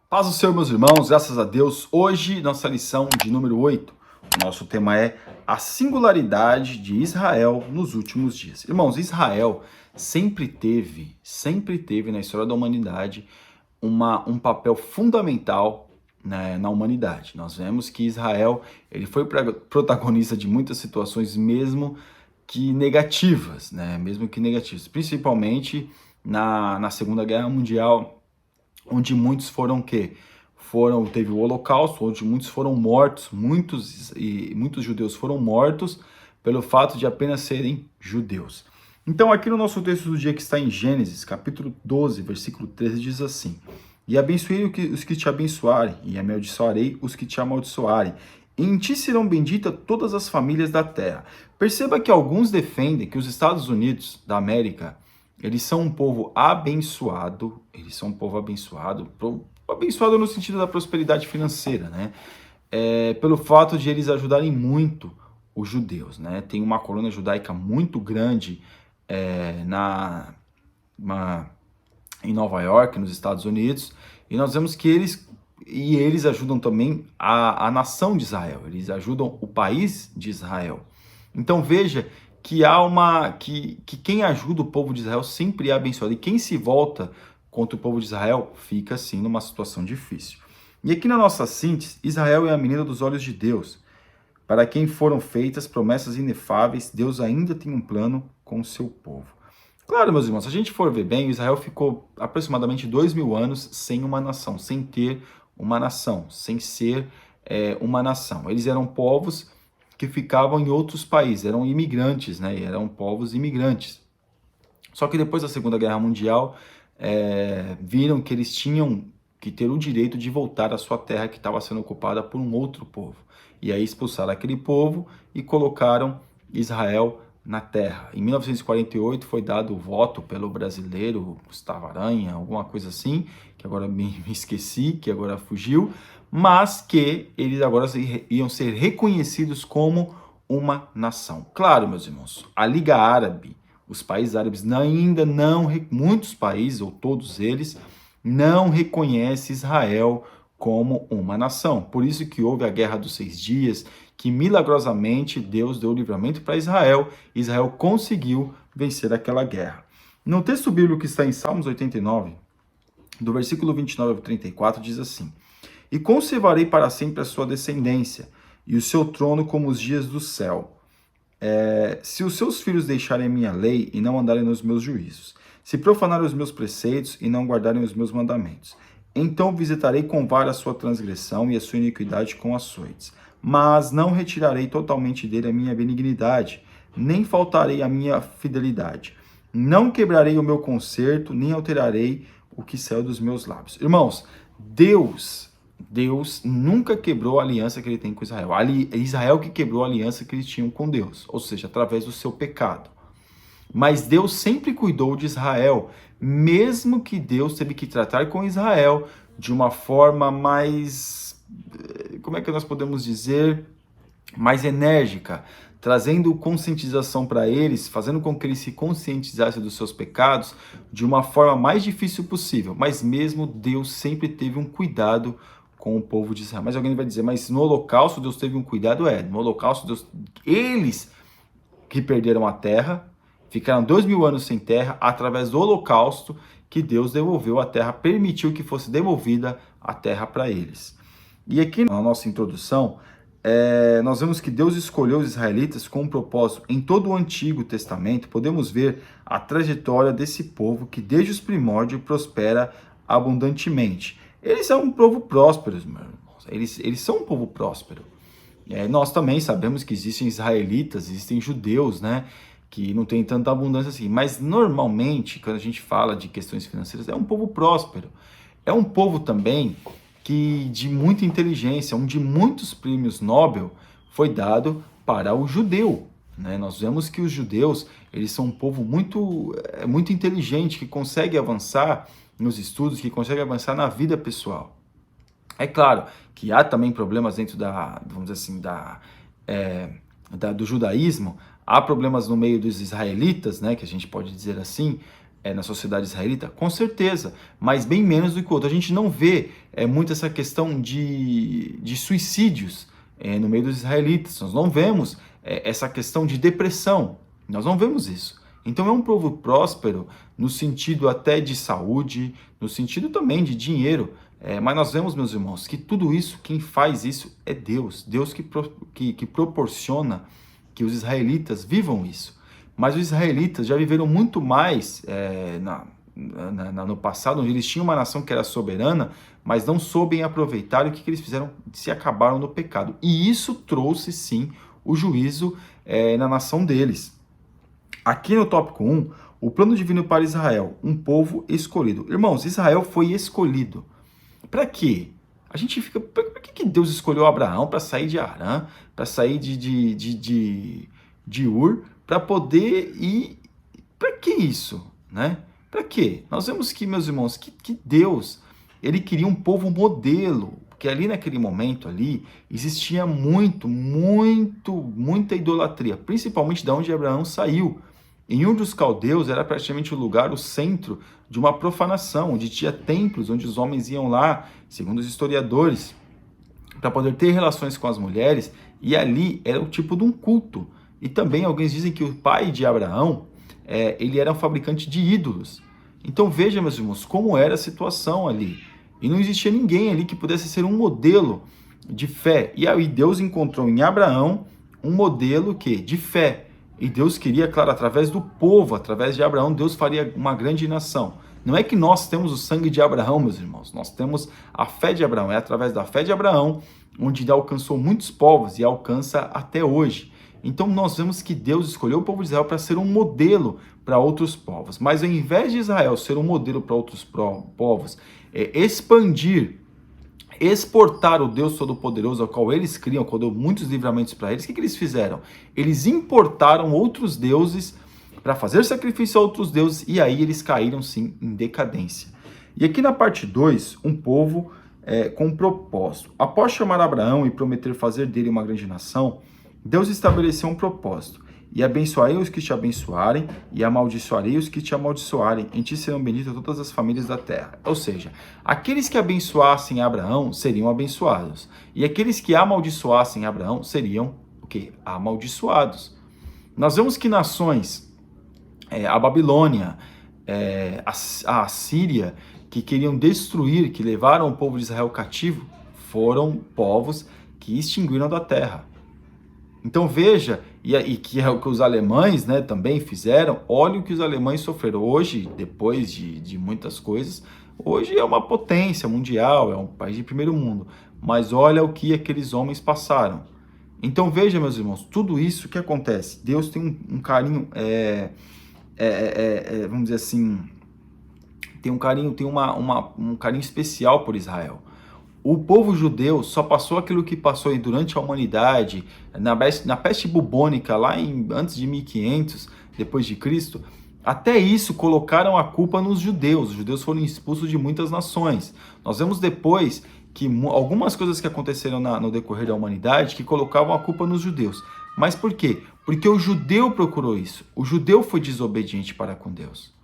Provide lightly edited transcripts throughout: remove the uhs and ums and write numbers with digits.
Paz do Senhor, meus irmãos, graças a Deus. Hoje, nossa lição de número 8. O nosso tema é a singularidade de Israel nos últimos dias. Irmãos, Israel sempre teve na história da humanidade um papel fundamental, né, na humanidade. Nós vemos que Israel ele foi protagonista de muitas situações, mesmo que negativas, principalmente na Segunda Guerra Mundial, onde muitos teve o Holocausto, onde muitos foram mortos, muitos judeus foram mortos pelo fato de apenas serem judeus. Então, aqui no nosso texto do dia, que está em Gênesis, capítulo 12, versículo 13, diz assim: E abençoei os que te abençoarem, e amaldiçoarei os que te amaldiçoarem. E em ti serão benditas todas as famílias da terra. Perceba que alguns defendem que os Estados Unidos da América, eles são um povo abençoado, abençoado no sentido da prosperidade financeira, né? Pelo fato de eles ajudarem muito os judeus, né? Tem uma colônia judaica muito grande em Nova York, nos Estados Unidos, e nós vemos que eles ajudam também a nação de Israel, eles ajudam o país de Israel. Então veja que que quem ajuda o povo de Israel sempre é abençoado, e quem se volta contra o povo de Israel fica assim numa situação difícil. E aqui na nossa síntese, Israel é a menina dos olhos de Deus. Para quem foram feitas promessas inefáveis, Deus ainda tem um plano com o seu povo. Claro, meus irmãos, se a gente for ver bem, Israel ficou aproximadamente 2000 anos sem uma nação, sem ter uma nação, sem ser uma nação. Eles eram povos que ficavam em outros países, eram imigrantes, né? Eram povos imigrantes. Só que depois da Segunda Guerra Mundial, viram que eles tinham que ter o direito de voltar à sua terra, que estava sendo ocupada por um outro povo. E aí expulsaram aquele povo e colocaram Israel na terra. Em 1948 foi dado o voto pelo brasileiro Gustavo Aranha, alguma coisa assim, que agora me esqueci, que agora fugiu, mas que eles agora iam ser reconhecidos como uma nação. Claro, meus irmãos, a Liga Árabe, os países árabes muitos países, ou todos eles, não reconhecem Israel como uma nação. Por isso que houve a Guerra dos 6 Dias, que milagrosamente Deus deu o livramento para Israel. Israel conseguiu vencer aquela guerra. No texto bíblico que está em Salmos 89, do versículo 29 ao 34, diz assim: E conservarei para sempre a sua descendência, e o seu trono como os dias do céu. Se os seus filhos deixarem a minha lei e não andarem nos meus juízos, se profanarem os meus preceitos e não guardarem os meus mandamentos, então visitarei com vara a sua transgressão e a sua iniquidade com açoites. Mas não retirarei totalmente dele a minha benignidade, nem faltarei a minha fidelidade. Não quebrarei o meu conserto, nem alterarei o que saiu dos meus lábios. Irmãos, Deus nunca quebrou a aliança que ele tem com Israel. Israel que quebrou a aliança que eles tinham com Deus, ou seja, através do seu pecado. Mas Deus sempre cuidou de Israel, mesmo que Deus teve que tratar com Israel de uma forma mais, como é que nós podemos dizer, mais enérgica, trazendo conscientização para eles, fazendo com que eles se conscientizassem dos seus pecados de uma forma mais difícil possível. Mas mesmo Deus sempre teve um cuidado com o povo de Israel. Mas alguém vai dizer, mas no Holocausto Deus teve um cuidado? No Holocausto eles que perderam a terra, ficaram 2000 anos sem terra, através do Holocausto que Deus devolveu a terra, permitiu que fosse devolvida a terra para eles. E aqui na nossa introdução, nós vemos que Deus escolheu os israelitas com um propósito. Em todo o Antigo Testamento, podemos ver a trajetória desse povo que desde os primórdios prospera abundantemente. Eles são um povo próspero, meus irmãos. Eles são um povo próspero. Nós também sabemos que existem israelitas, existem judeus, né, que não tem tanta abundância assim. Mas normalmente, quando a gente fala de questões financeiras, é um povo próspero. É um povo também de muita inteligência, onde muitos prêmios Nobel foi dado para o judeu, né? Nós vemos que os judeus, eles são um povo muito inteligente, que consegue avançar nos estudos, que consegue avançar na vida pessoal. É claro que há também problemas dentro vamos dizer assim, do judaísmo, há problemas no meio dos israelitas, né, que a gente pode dizer assim, na sociedade israelita? Com certeza, mas bem menos do que o outro. A gente não vê muito essa questão de suicídios no meio dos israelitas. Nós não vemos essa questão de depressão. Nós não vemos isso. Então é um povo próspero no sentido até de saúde, no sentido também de dinheiro. Mas nós vemos, meus irmãos, que tudo isso, quem faz isso é Deus. Deus que proporciona que os israelitas vivam isso. Mas os israelitas já viveram muito mais no passado, onde eles tinham uma nação que era soberana, mas não soubem aproveitar, e o que eles fizeram? Se acabaram no pecado. E isso trouxe, sim, o juízo na nação deles. Aqui no tópico 1, o plano divino para Israel, um povo escolhido. Irmãos, Israel foi escolhido. Para quê? A gente fica... Por que Deus escolheu Abraão para sair de Harã, para sair de Ur, para poder ir... Para que isso? Né? Para quê? Nós vemos que, meus irmãos, que Deus, ele queria um povo modelo, porque ali naquele momento ali existia muita idolatria, principalmente de onde Abraão saiu. Em Ur dos Caldeus era praticamente o lugar, o centro de uma profanação, onde tinha templos, onde os homens iam lá, segundo os historiadores, para poder ter relações com as mulheres, e ali era o tipo de um culto. E também alguns dizem que o pai de Abraão, ele era um fabricante de ídolos. Então veja, meus irmãos, como era a situação ali. E não existia ninguém ali que pudesse ser um modelo de fé. E aí Deus encontrou em Abraão um modelo de fé. E Deus queria, claro, através do povo, através de Abraão, Deus faria uma grande nação. Não é que nós temos o sangue de Abraão, meus irmãos. Nós temos a fé de Abraão. É através da fé de Abraão, onde ele alcançou muitos povos e alcança até hoje. Então nós vemos que Deus escolheu o povo de Israel para ser um modelo para outros povos. Mas ao invés de Israel ser um modelo para outros povos, exportar o Deus Todo-Poderoso ao qual eles criam, quando deu muitos livramentos para eles, o que eles fizeram? Eles importaram outros deuses para fazer sacrifício a outros deuses, e aí eles caíram sim em decadência. E aqui na parte 2, um povo com um propósito. Após chamar Abraão e prometer fazer dele uma grande nação, Deus estabeleceu um propósito. E abençoarei os que te abençoarem, e amaldiçoarei os que te amaldiçoarem. Em ti serão benditas todas as famílias da terra. Ou seja, aqueles que abençoassem Abraão seriam abençoados. E aqueles que amaldiçoassem Abraão seriam o quê? Amaldiçoados. Nós vemos que nações, a Babilônia, a Assíria, que queriam destruir, que levaram o povo de Israel cativo, foram povos que extinguiram da terra. Então veja, e que é o que os alemães, né, também fizeram. Olha o que os alemães sofreram hoje, depois de muitas coisas. Hoje é uma potência mundial, é um país de primeiro mundo. Mas olha o que aqueles homens passaram. Então veja, meus irmãos, tudo isso que acontece. Deus tem um carinho, vamos dizer assim, tem um carinho, um carinho especial por Israel. O povo judeu só passou aquilo que passou durante a humanidade, na peste bubônica, lá antes de 1500, depois de Cristo. Até isso colocaram a culpa nos judeus. Os judeus foram expulsos de muitas nações. Nós vemos depois que algumas coisas que aconteceram no decorrer da humanidade que colocavam a culpa nos judeus. Mas por quê? Porque o judeu procurou isso. O judeu foi desobediente para com Deus.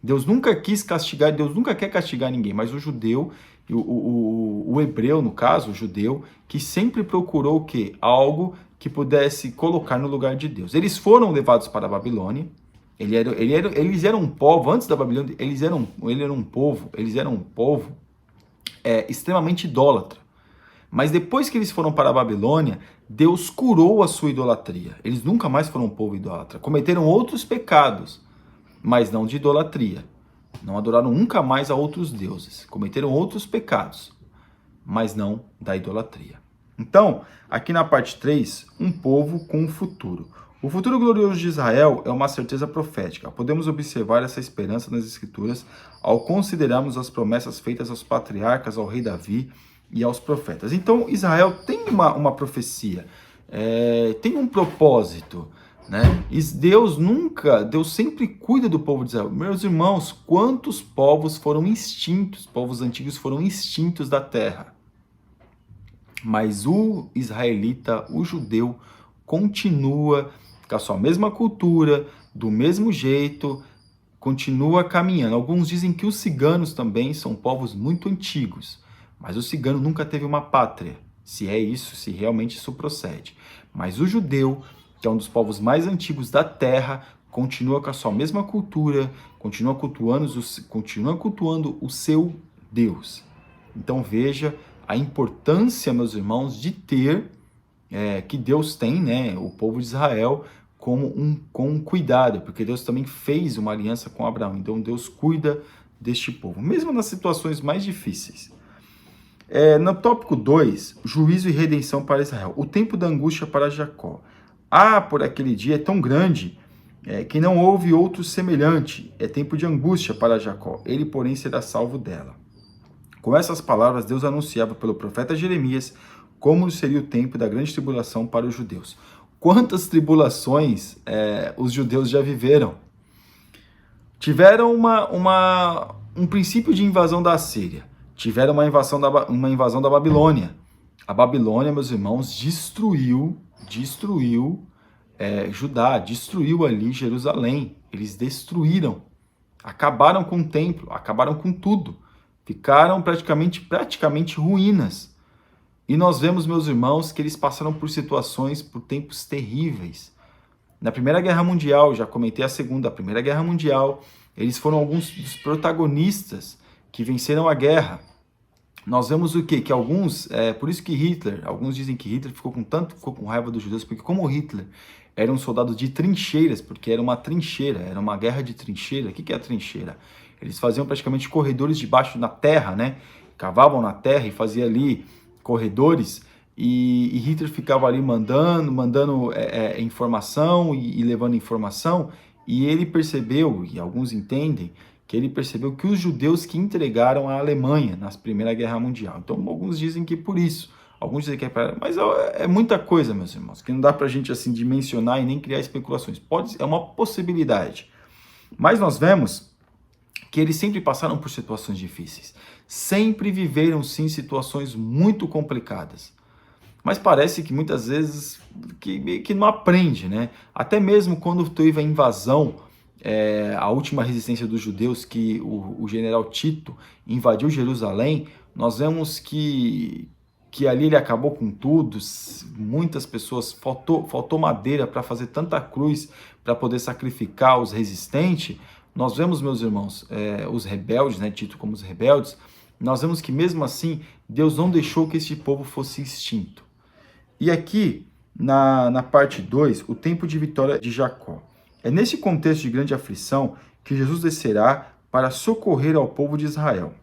Deus nunca quis castigar, Deus nunca quer castigar ninguém, mas o judeu, o hebreu, no caso, o judeu, que sempre procurou o quê? Algo que pudesse colocar no lugar de Deus. Eles foram levados para a Babilônia, eles eram um povo, antes da Babilônia, eles eram um povo extremamente idólatra. Mas depois que eles foram para a Babilônia, Deus curou a sua idolatria. Eles nunca mais foram um povo idólatra. Cometeram outros pecados, mas não de idolatria. Não adoraram nunca mais a outros deuses. Cometeram outros pecados, mas não da idolatria. Então, aqui na parte 3, um povo com um futuro. O futuro glorioso de Israel é uma certeza profética. Podemos observar essa esperança nas Escrituras ao considerarmos as promessas feitas aos patriarcas, ao rei Davi e aos profetas. Então, Israel tem uma profecia, tem um propósito, né? E Deus sempre cuida do povo de Israel. Meus irmãos, quantos povos foram extintos, povos antigos foram extintos da terra. Mas o israelita, o judeu, continua com a sua mesma cultura, do mesmo jeito, continua caminhando. Alguns dizem que os ciganos também são povos muito antigos, mas o cigano nunca teve uma pátria, se é isso, se realmente isso procede. Mas o judeu, que é um dos povos mais antigos da terra, continua com a sua mesma cultura, continua cultuando o seu Deus. Então veja a importância, meus irmãos, de ter, que Deus tem, né, o povo de Israel com um cuidado, porque Deus também fez uma aliança com Abraão. Então Deus cuida deste povo, mesmo nas situações mais difíceis. No tópico 2, juízo e redenção para Israel. O tempo da angústia para Jacó. Por aquele dia é tão grande que não houve outro semelhante. É tempo de angústia para Jacó. Ele, porém, será salvo dela. Com essas palavras, Deus anunciava pelo profeta Jeremias como seria o tempo da grande tribulação para os judeus. Quantas tribulações os judeus já viveram? Tiveram um princípio de invasão da Assíria. Tiveram uma invasão da Babilônia. A Babilônia, meus irmãos, destruiu Judá, destruiu ali Jerusalém. Eles destruíram, acabaram com o templo, acabaram com tudo. Ficaram praticamente ruínas. E nós vemos, meus irmãos, que eles passaram por tempos terríveis. Na Primeira Guerra Mundial, já comentei a Primeira Guerra Mundial, eles foram alguns dos protagonistas que venceram a guerra. Nós vemos o quê? Que alguns, por isso que alguns dizem que Hitler ficou com raiva dos judeus, porque como Hitler era um soldado de trincheiras, porque era uma trincheira, era uma guerra de trincheira. O que é a trincheira? Eles faziam praticamente corredores debaixo da terra, né? Cavavam na terra e faziam ali corredores, e Hitler ficava ali mandando informação e levando informação, e ele percebeu, e alguns entendem, que ele percebeu que os judeus que entregaram a Alemanha na Primeira Guerra Mundial. Então, alguns dizem que por isso, alguns dizem que mas é muita coisa, meus irmãos, que não dá pra gente assim dimensionar e nem criar especulações. É uma possibilidade. Mas nós vemos que eles sempre passaram por situações difíceis. Sempre viveram, sim, situações muito complicadas. Mas parece que muitas vezes que não aprende, né? Até mesmo quando teve a invasão, a última resistência dos judeus, que o general Tito invadiu Jerusalém, nós vemos que ali ele acabou com tudo, muitas pessoas, faltou madeira para fazer tanta cruz, para poder sacrificar os resistentes. Nós vemos, meus irmãos, os rebeldes, né, Tito como os rebeldes, nós vemos que mesmo assim, Deus não deixou que esse povo fosse extinto. E aqui, na parte 2, o tempo de vitória de Jacó. É nesse contexto de grande aflição que Jesus descerá para socorrer ao povo de Israel.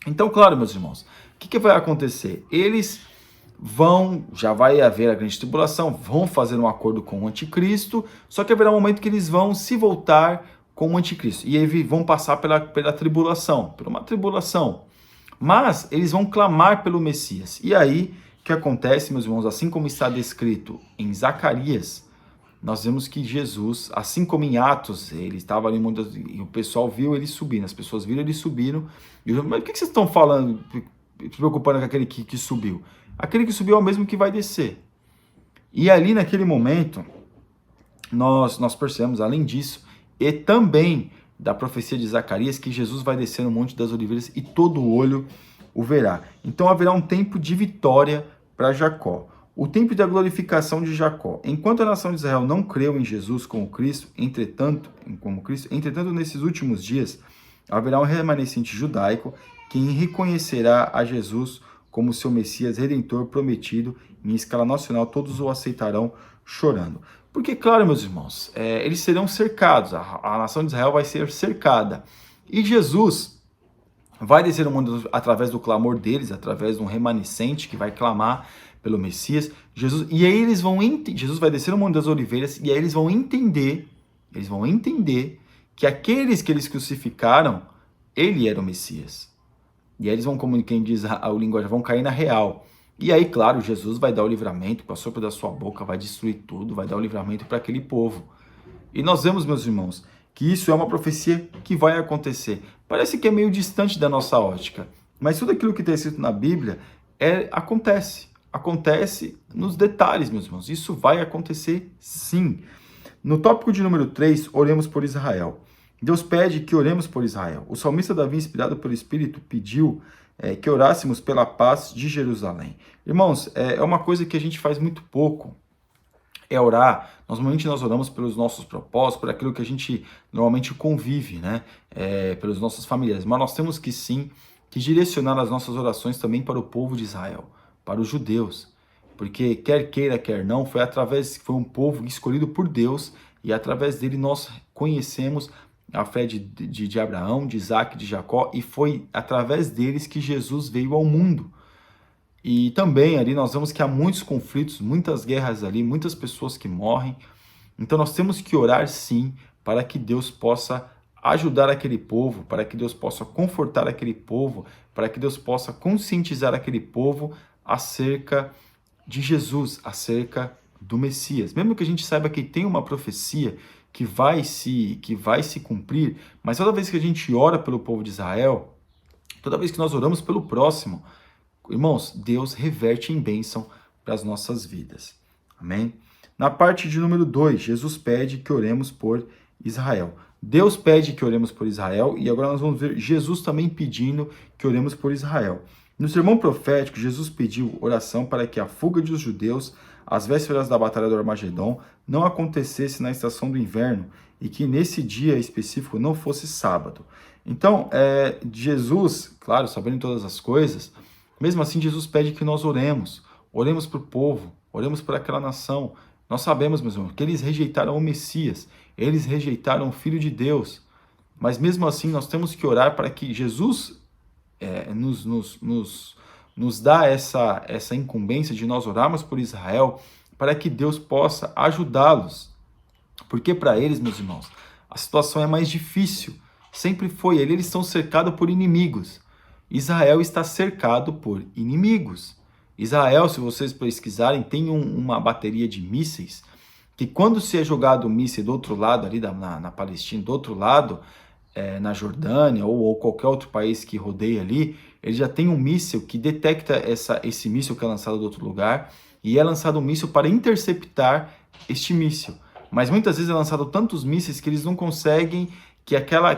Então, claro, meus irmãos, o que vai acontecer? Eles já vai haver a grande tribulação, vão fazer um acordo com o anticristo, só que haverá um momento que eles vão se voltar com o anticristo, e aí vão passar pela tribulação, por uma tribulação. Mas eles vão clamar pelo Messias. E aí, o que acontece, meus irmãos? Assim como está descrito em Zacarias, nós vemos que Jesus, assim como em Atos, ele estava ali, e o pessoal viu ele subindo, as pessoas viram ele subindo, e eu, mas por que vocês estão falando, se preocupando com aquele que subiu? Aquele que subiu é o mesmo que vai descer. E ali, naquele momento, nós percebemos, além disso, e também da profecia de Zacarias, que Jesus vai descer no Monte das Oliveiras e todo olho o verá. Então haverá um tempo de vitória para Jacó. O tempo da glorificação de Jacó. Enquanto a nação de Israel não creu em Jesus como Cristo, entretanto, nesses últimos dias, haverá um remanescente judaico que reconhecerá a Jesus como seu Messias Redentor prometido. Em escala nacional, todos o aceitarão chorando. Porque, claro, meus irmãos, eles serão cercados, a nação de Israel vai ser cercada. E Jesus vai descer no mundo através do clamor deles, através de um remanescente que vai clamar pelo Messias. Jesus vai descer no Monte das Oliveiras, e aí eles vão entender que aqueles que eles crucificaram, ele era o Messias. E aí eles vão, como quem diz o linguagem, vão cair na real. E aí, claro, Jesus vai dar o livramento, com a sopro da sua boca, vai destruir tudo, vai dar o livramento para aquele povo. E nós vemos, meus irmãos, que isso é uma profecia que vai acontecer. Parece que é meio distante da nossa ótica, mas tudo aquilo que está escrito na Bíblia acontece. Acontece nos detalhes, meus irmãos. Isso vai acontecer sim. No tópico de número 3, oremos por Israel. Deus pede que oremos por Israel. O salmista Davi, inspirado pelo Espírito, pediu que orássemos pela paz de Jerusalém. Irmãos, é uma coisa que a gente faz muito pouco, é orar. Normalmente nós oramos pelos nossos propósitos, por aquilo que a gente normalmente convive, né? Pelos nossos familiares. Mas nós temos que sim, que direcionar as nossas orações também para o povo de Israel, para os judeus. Porque quer queira, quer não, foi um povo escolhido por Deus e através dele nós conhecemos a fé de Abraão, de Isaac, de Jacó, e foi através deles que Jesus veio ao mundo. E também ali nós vemos que há muitos conflitos, muitas guerras ali, muitas pessoas que morrem. Então nós temos que orar sim para que Deus possa ajudar aquele povo, para que Deus possa confortar aquele povo, para que Deus possa conscientizar aquele povo acerca de Jesus, acerca do Messias. Mesmo que a gente saiba que tem uma profecia que vai se cumprir, mas toda vez que a gente ora pelo povo de Israel, toda vez que nós oramos pelo próximo, irmãos, Deus reverte em bênção para as nossas vidas. Amém? Na parte de número 2, Jesus pede que oremos por Israel. Deus pede que oremos por Israel e agora nós vamos ver Jesus também pedindo que oremos por Israel. No sermão profético, Jesus pediu oração para que a fuga dos judeus às vésperas da Batalha do Armagedon não acontecesse na estação do inverno e que nesse dia específico não fosse sábado. Então, Jesus, claro, sabendo todas as coisas, mesmo assim Jesus pede que nós oremos para o povo, oremos por aquela nação. Nós sabemos, meus irmãos, que eles rejeitaram o Messias, eles rejeitaram o Filho de Deus, mas mesmo assim nós temos que orar para que Jesus nos dá essa incumbência de nós orarmos por Israel, para que Deus possa ajudá-los. Porque para eles, meus irmãos, a situação é mais difícil. Sempre foi. Eles estão cercados por inimigos. Israel está cercado por inimigos. Israel, se vocês pesquisarem, tem uma bateria de mísseis que quando se é jogado um míssil do outro lado, ali na Palestina, do outro lado, na Jordânia ou qualquer outro país que rodeia ali, ele já tem um míssil que detecta esse míssil que é lançado do outro lugar e é lançado um míssil para interceptar este míssil. Mas muitas vezes é lançado tantos mísseis que eles não conseguem, que aquela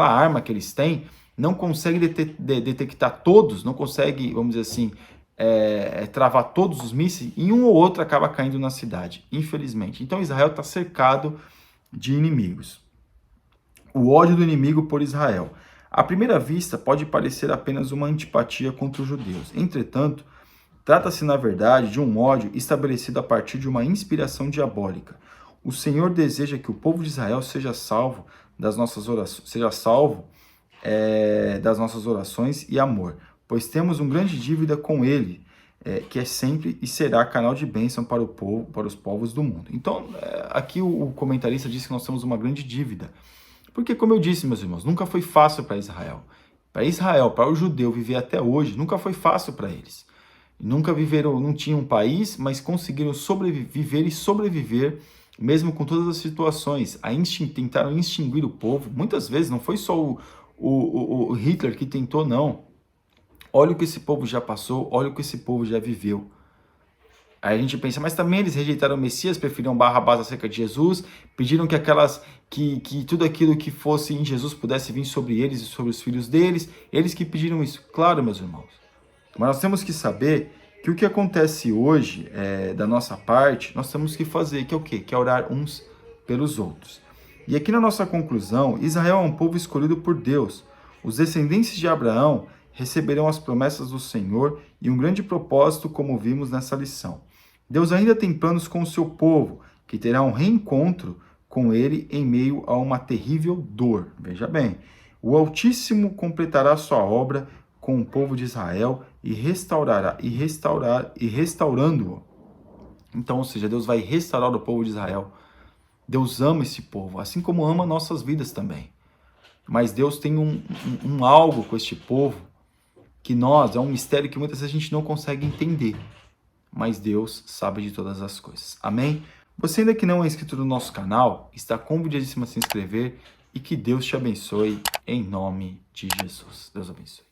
arma que eles têm não consegue detectar todos, não consegue, vamos dizer assim, travar todos os mísseis, e um ou outro acaba caindo na cidade, infelizmente. Então Israel está cercado de inimigos. O ódio do inimigo por Israel. À primeira vista, pode parecer apenas uma antipatia contra os judeus. Entretanto, trata-se, na verdade, de um ódio estabelecido a partir de uma inspiração diabólica. O Senhor deseja que o povo de Israel seja salvo das nossas orações e amor, pois temos uma grande dívida com Ele, que é sempre e será canal de bênção para o povo, para os povos do mundo. Então, aqui o comentarista diz que nós temos uma grande dívida. Porque, como eu disse, meus irmãos, nunca foi fácil para Israel. Para Israel, para o judeu viver até hoje, nunca foi fácil para eles. Nunca viveram, não tinham um país, mas conseguiram sobreviver, mesmo com todas as situações. Tentaram extinguir o povo. Muitas vezes, não foi só o Hitler que tentou, não. Olha o que esse povo já passou, olha o que esse povo já viveu. Aí a gente pensa, mas também eles rejeitaram o Messias, preferiram Barrabás acerca de Jesus, pediram que tudo aquilo que fosse em Jesus pudesse vir sobre eles e sobre os filhos deles, eles que pediram isso. Claro, meus irmãos. Mas nós temos que saber que o que acontece hoje, da nossa parte, nós temos que fazer, que é o quê? Que é orar uns pelos outros. E aqui na nossa conclusão, Israel é um povo escolhido por Deus. Os descendentes de Abraão receberão as promessas do Senhor e um grande propósito, como vimos nessa lição. Deus ainda tem planos com o seu povo, que terá um reencontro com ele em meio a uma terrível dor. Veja bem, o Altíssimo completará sua obra com o povo de Israel e restaurando-o. Então, ou seja, Deus vai restaurar o povo de Israel. Deus ama esse povo, assim como ama nossas vidas também. Mas Deus tem um algo com este povo que é um mistério que muitas vezes a gente não consegue entender. Mas Deus sabe de todas as coisas. Amém? Você ainda que não é inscrito no nosso canal, está convidadíssimo a se inscrever e que Deus te abençoe em nome de Jesus. Deus abençoe.